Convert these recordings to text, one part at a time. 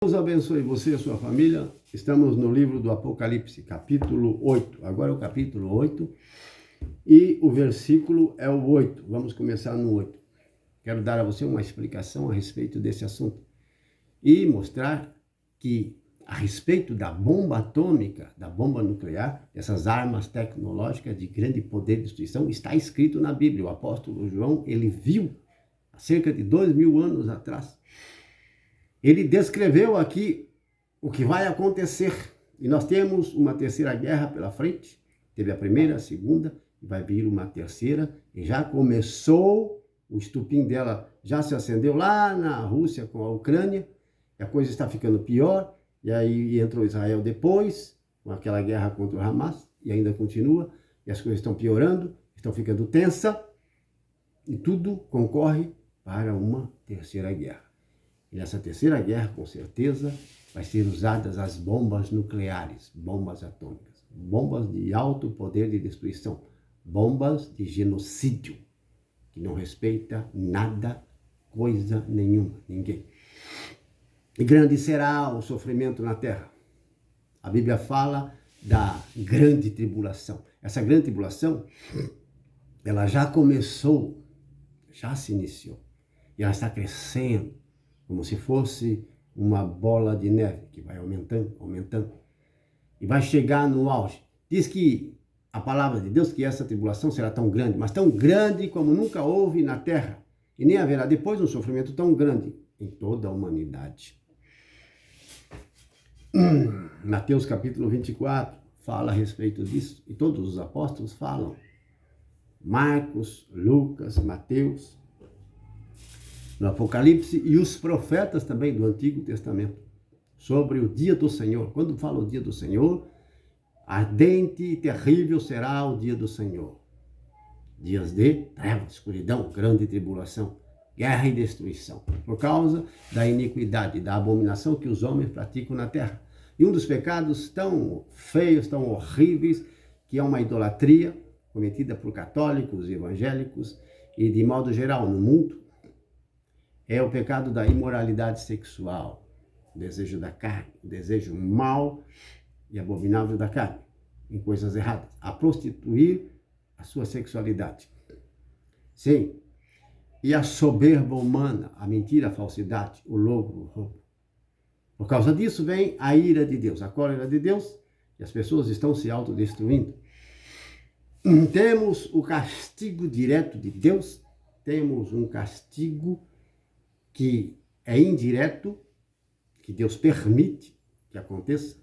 Deus abençoe você e a sua família. Estamos no livro do Apocalipse, capítulo 8. Agora é o capítulo 8 e o versículo é o 8. Vamos começar no 8. Quero dar a você uma explicação a respeito desse assunto e mostrar que a respeito da bomba atômica, da bomba nuclear, essas armas tecnológicas de grande poder de destruição, está escrito na Bíblia. O apóstolo João, ele viu há cerca de 2000 anos atrás. Ele descreveu aqui o que vai acontecer. E nós temos uma terceira guerra pela frente. Teve a primeira, a segunda, e vai vir uma terceira. E já começou, o estupim dela já se acendeu lá na Rússia com a Ucrânia. E a coisa está ficando pior. E aí entrou Israel depois, com aquela guerra contra o Hamas. E ainda continua. E as coisas estão piorando, estão ficando tensa. E tudo concorre para uma terceira guerra. E nessa terceira guerra, com certeza, vai ser usadas as bombas nucleares, bombas atômicas, bombas de alto poder de destruição, bombas de genocídio, que não respeita nada, coisa nenhuma, ninguém. E grande será o sofrimento na terra. A Bíblia fala da grande tribulação. Essa grande tribulação, ela já começou, já se iniciou, e ela está crescendo, como se fosse uma bola de neve que vai aumentando, aumentando, e vai chegar no auge. Diz que a palavra de Deus que essa tribulação será tão grande, mas tão grande como nunca houve na terra, e nem haverá depois um sofrimento tão grande em toda a humanidade. Mateus capítulo 24 fala a respeito disso, e todos os apóstolos falam. Marcos, Lucas, Mateus, no Apocalipse, e os profetas também do Antigo Testamento, sobre o dia do Senhor. Quando fala o dia do Senhor, ardente e terrível será o dia do Senhor. Dias de trevas, escuridão, grande tribulação, guerra e destruição, por causa da iniquidade, da abominação que os homens praticam na terra. E um dos pecados tão feios, tão horríveis, que é uma idolatria cometida por católicos e evangélicos, e de modo geral no mundo, é o pecado da imoralidade sexual, o desejo da carne, o desejo mau e abominável da carne, em coisas erradas, a prostituir a sua sexualidade. Sim, e a soberba humana, a mentira, a falsidade, o logro, o roubo. Por causa disso vem a ira de Deus, a cólera de Deus, e as pessoas estão se autodestruindo. Temos o castigo direto de Deus, temos um castigo que é indireto, que Deus permite que aconteça,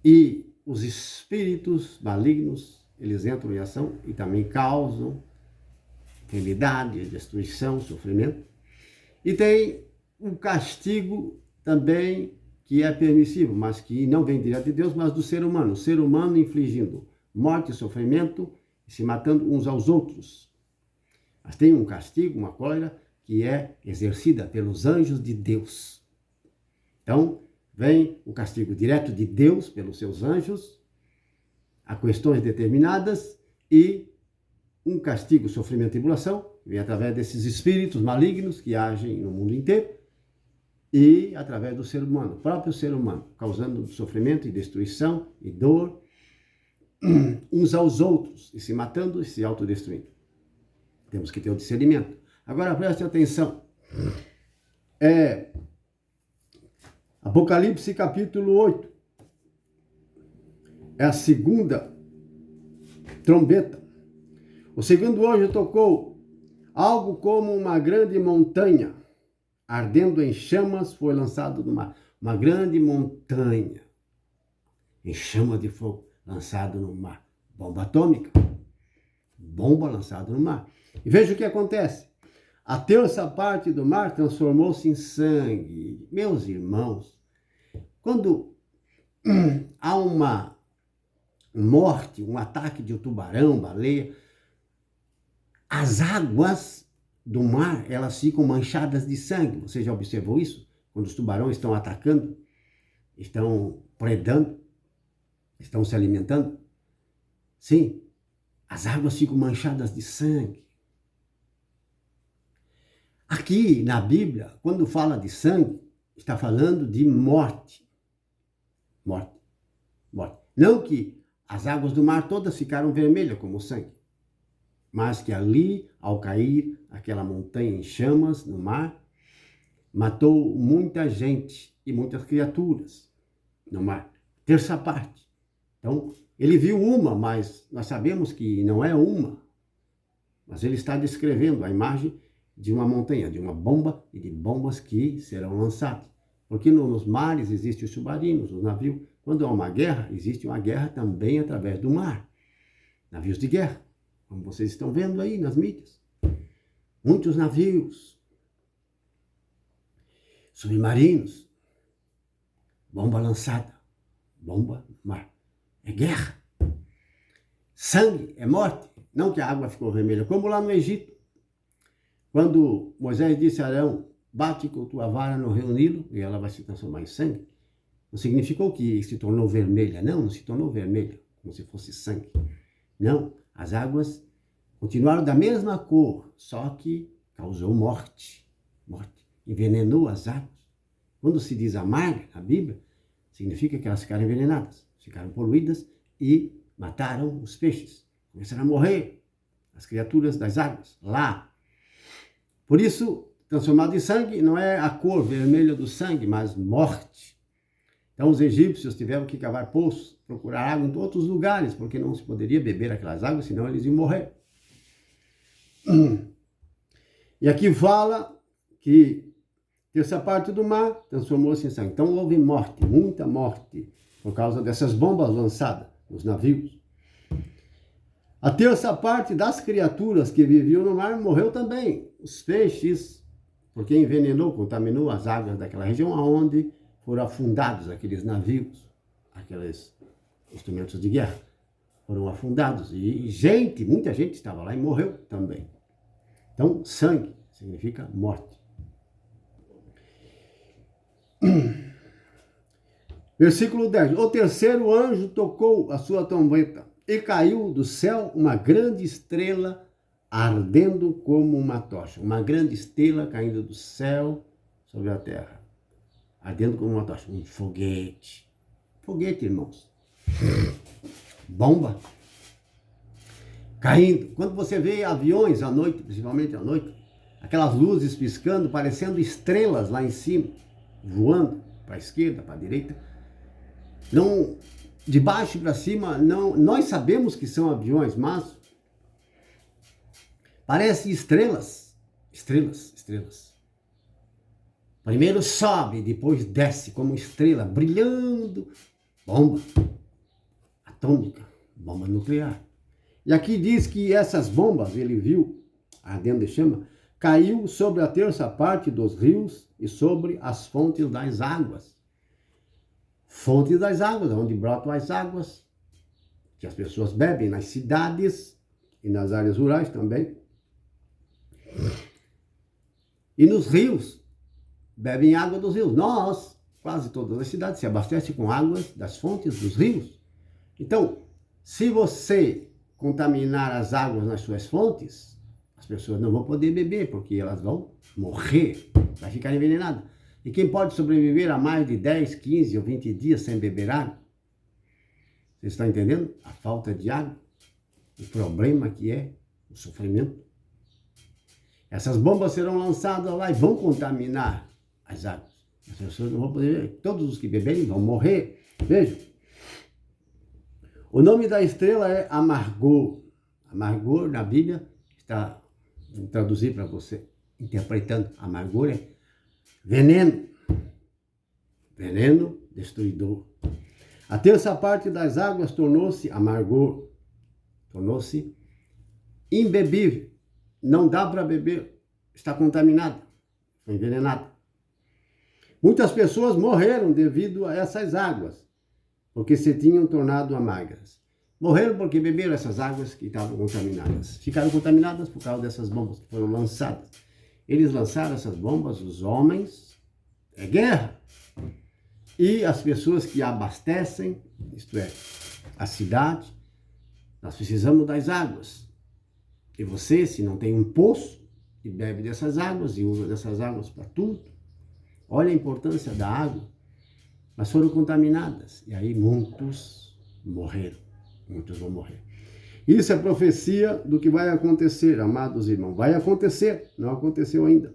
e os espíritos malignos, eles entram em ação e também causam enfermidade, destruição, sofrimento. E tem um castigo também que é permissivo, mas que não vem direto de Deus, mas do ser humano. O ser humano infligindo morte e sofrimento e se matando uns aos outros. Mas tem um castigo, uma cólera, que é exercida pelos anjos de Deus. Então, vem o castigo direto de Deus pelos seus anjos, a questões determinadas, e um castigo, sofrimento e tribulação, que vem através desses espíritos malignos que agem no mundo inteiro, e através do ser humano, o próprio ser humano, causando sofrimento e destruição e dor, uns aos outros, e se matando e se autodestruindo. Temos que ter o discernimento. Agora preste atenção. Apocalipse capítulo 8. É a segunda trombeta. O segundo anjo tocou, algo como uma grande montanha, ardendo em chamas, foi lançado no mar. Uma grande montanha, em chama de fogo, lançado no mar. Bomba atômica. Bomba lançada no mar. E veja o que acontece. A terça parte do mar transformou-se em sangue. Meus irmãos, quando há uma morte, um ataque de um tubarão, baleia, as águas do mar, elas ficam manchadas de sangue. Você já observou isso? Quando os tubarões estão atacando, estão predando, estão se alimentando? Sim, as águas ficam manchadas de sangue. Aqui na Bíblia, quando fala de sangue, está falando de morte. Morte. Morte. Não que as águas do mar todas ficaram vermelhas como sangue, mas que ali, ao cair aquela montanha em chamas no mar, matou muita gente e muitas criaturas no mar. Terça parte. Então, ele viu uma, mas nós sabemos que não é uma. Mas ele está descrevendo a imagem de uma montanha, de uma bomba e de bombas que serão lançadas. Porque nos mares existem os submarinos, os navios. Quando há uma guerra, existe uma guerra também através do mar. Navios de guerra, como vocês estão vendo aí nas mídias. Muitos navios, submarinos, bomba lançada, bomba no mar. É guerra. Sangue é morte. Não que a água ficou vermelha, como lá no Egito. Quando Moisés disse a Arão, bate com tua vara no rio Nilo e ela vai se transformar em sangue. Não significou que se tornou vermelha. Não se tornou vermelha, como se fosse sangue. Não, as águas continuaram da mesma cor, só que causou morte. Morte. Envenenou as águas. Quando se diz amarga na Bíblia, significa que elas ficaram envenenadas, ficaram poluídas e mataram os peixes. Começaram a morrer as criaturas das águas lá. Por isso, transformado em sangue não é a cor vermelha do sangue, mas morte. Então os egípcios tiveram que cavar poços, procurar água em outros lugares, porque não se poderia beber aquelas águas, senão eles iam morrer. E aqui fala que terça parte do mar transformou-se em sangue. Então houve morte, muita morte, por causa dessas bombas lançadas nos navios. A terça parte das criaturas que viviam no mar morreu também. Os peixes, porque envenenou, contaminou as águas daquela região onde foram afundados aqueles navios, aqueles instrumentos de guerra, foram afundados. E gente, muita gente estava lá e morreu também. Então, sangue significa morte. Versículo 10. O terceiro anjo tocou a sua trombeta e caiu do céu uma grande estrela ardendo como uma tocha. Uma grande estrela caindo do céu sobre a terra. Ardendo como uma tocha. Um foguete. Foguete, irmãos. Bomba. Caindo. Quando você vê aviões à noite, principalmente à noite, aquelas luzes piscando, parecendo estrelas lá em cima, voando para a esquerda, para a direita. Não, de baixo para cima, não, nós sabemos que são aviões, mas parecem estrelas. Estrelas, estrelas. Primeiro sobe, depois desce como estrela, brilhando. Bomba atômica, bomba nuclear. E aqui diz que essas bombas, ele viu, ardendo de chama, caiu sobre a terça parte dos rios e sobre as fontes das águas. Fontes das águas, onde brotam as águas, que as pessoas bebem nas cidades e nas áreas rurais também. E nos rios, bebem água dos rios. Nós, quase todas as cidades, se abastecem com águas das fontes dos rios. Então, se você contaminar as águas nas suas fontes, as pessoas não vão poder beber, porque elas vão morrer, vai ficar envenenadas. E quem pode sobreviver a mais de 10, 15 ou 20 dias sem beber água? Vocês estão entendendo? A falta de água, o problema que é o sofrimento. Essas bombas serão lançadas lá e vão contaminar as águas. As pessoas não vão poder beber. Todos os que beberem vão morrer. Vejam. O nome da estrela é Amargor. Amargor, na Bíblia, está, vou traduzir para você, interpretando. Amargor é veneno. Veneno destruidor. A terça parte das águas tornou-se amargor. Tornou-se imbebível. Não dá para beber. Está contaminada. Foi envenenada. Muitas pessoas morreram devido a essas águas, porque se tinham tornado amargas. Morreram porque beberam essas águas que estavam contaminadas. Ficaram contaminadas por causa dessas bombas que foram lançadas. Eles lançaram essas bombas, os homens, é guerra. E as pessoas que abastecem, isto é, a cidade, nós precisamos das águas. E você, se não tem um poço, e bebe dessas águas e usa dessas águas para tudo, Olha a importância da água. Mas foram contaminadas. E aí muitos morreram. Muitos vão morrer. Isso é profecia do que vai acontecer, amados irmãos. Vai acontecer, não aconteceu ainda.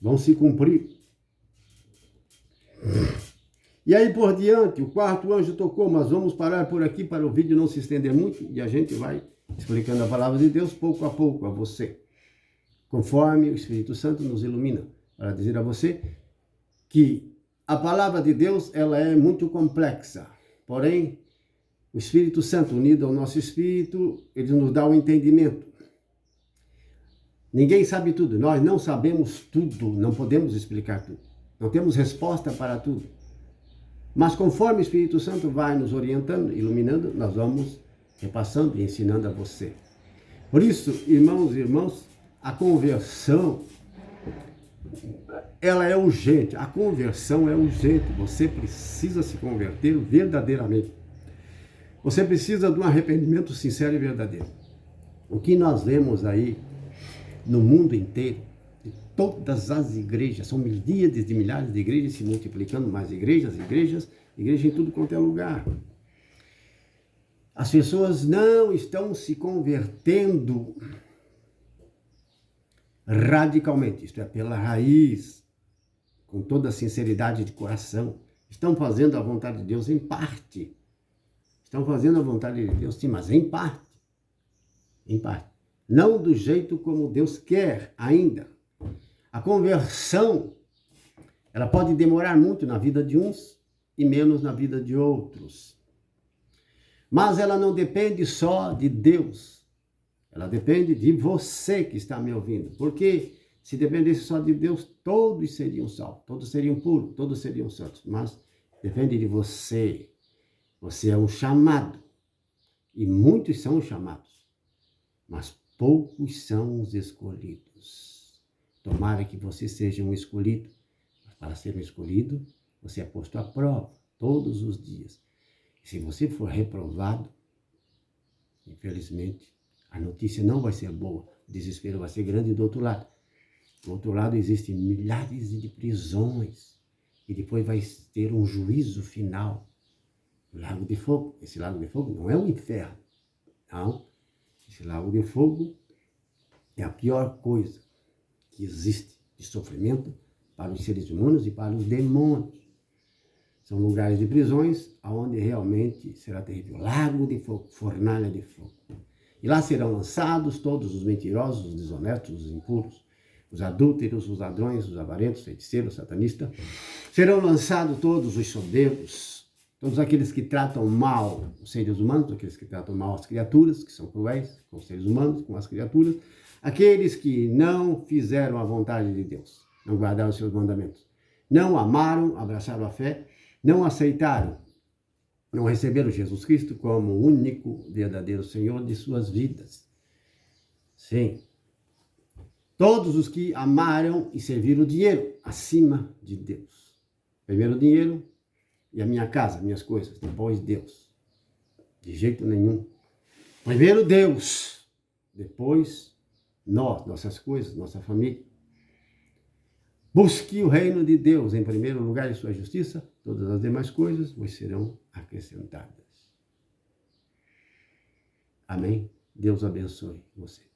Vão se cumprir. E aí por diante, o quarto anjo tocou, mas vamos parar por aqui para o vídeo não se estender muito e a gente vai explicando a palavra de Deus pouco a pouco a você, conforme o Espírito Santo nos ilumina, para dizer a você que a palavra de Deus ela é muito complexa, porém o Espírito Santo unido ao nosso espírito, ele nos dá o entendimento. Ninguém sabe tudo, nós não sabemos tudo, não podemos explicar tudo, não temos resposta para tudo. Mas conforme o Espírito Santo vai nos orientando, iluminando, nós vamos repassando e ensinando a você. Por isso, irmãos e irmãs, a conversão, ela é urgente. A conversão é urgente. Você precisa se converter verdadeiramente. Você precisa de um arrependimento sincero e verdadeiro. O que nós vemos aí no mundo inteiro, de todas as igrejas, são milhares de milhares de igrejas se multiplicando, mais igreja em tudo quanto é lugar. As pessoas não estão se convertendo radicalmente, isto é, pela raiz, com toda a sinceridade de coração. Estão fazendo a vontade de Deus em parte. Estão fazendo a vontade de Deus, sim, mas em parte. Em parte. Não do jeito como Deus quer ainda. A conversão, ela pode demorar muito na vida de uns e menos na vida de outros. Mas ela não depende só de Deus. Ela depende de você que está me ouvindo. Porque se dependesse só de Deus, todos seriam salvos, todos seriam puros, todos seriam santos. Mas depende de você. Você é um chamado. E muitos são chamados. Mas poucos são os escolhidos. Tomara que você seja um escolhido. Mas para ser um escolhido, você é posto à prova todos os dias. E se você for reprovado, infelizmente, a notícia não vai ser boa. O desespero vai ser grande do outro lado. Do outro lado existem milhares de prisões. E depois vai ter um juízo final. O lago de fogo. Esse lago de fogo não é o inferno. Não. Esse lago de fogo é a pior coisa que existe de sofrimento para os seres humanos e para os demônios. São lugares de prisões onde realmente será terrível. Lago de fogo, fornalha de fogo. E lá serão lançados todos os mentirosos, os desonestos, os impuros, os adúlteros, os ladrões, os avarentos, feiticeiros, satanistas. Serão lançados todos os soberbos, todos aqueles que tratam mal os seres humanos, aqueles que tratam mal as criaturas, que são cruéis com os seres humanos, com as criaturas, aqueles que não fizeram a vontade de Deus, não guardaram os seus mandamentos, não amaram, abraçaram a fé, não aceitaram, não receberam Jesus Cristo como o único verdadeiro Senhor de suas vidas. Sim. Todos os que amaram e serviram o dinheiro acima de Deus. Primeiro o dinheiro e a minha casa, minhas coisas, depois Deus. De jeito nenhum. Primeiro Deus, depois nós, nossas coisas, nossa família. Busque o reino de Deus em primeiro lugar e sua justiça, todas as demais coisas vos serão acrescentadas. Amém? Deus abençoe você.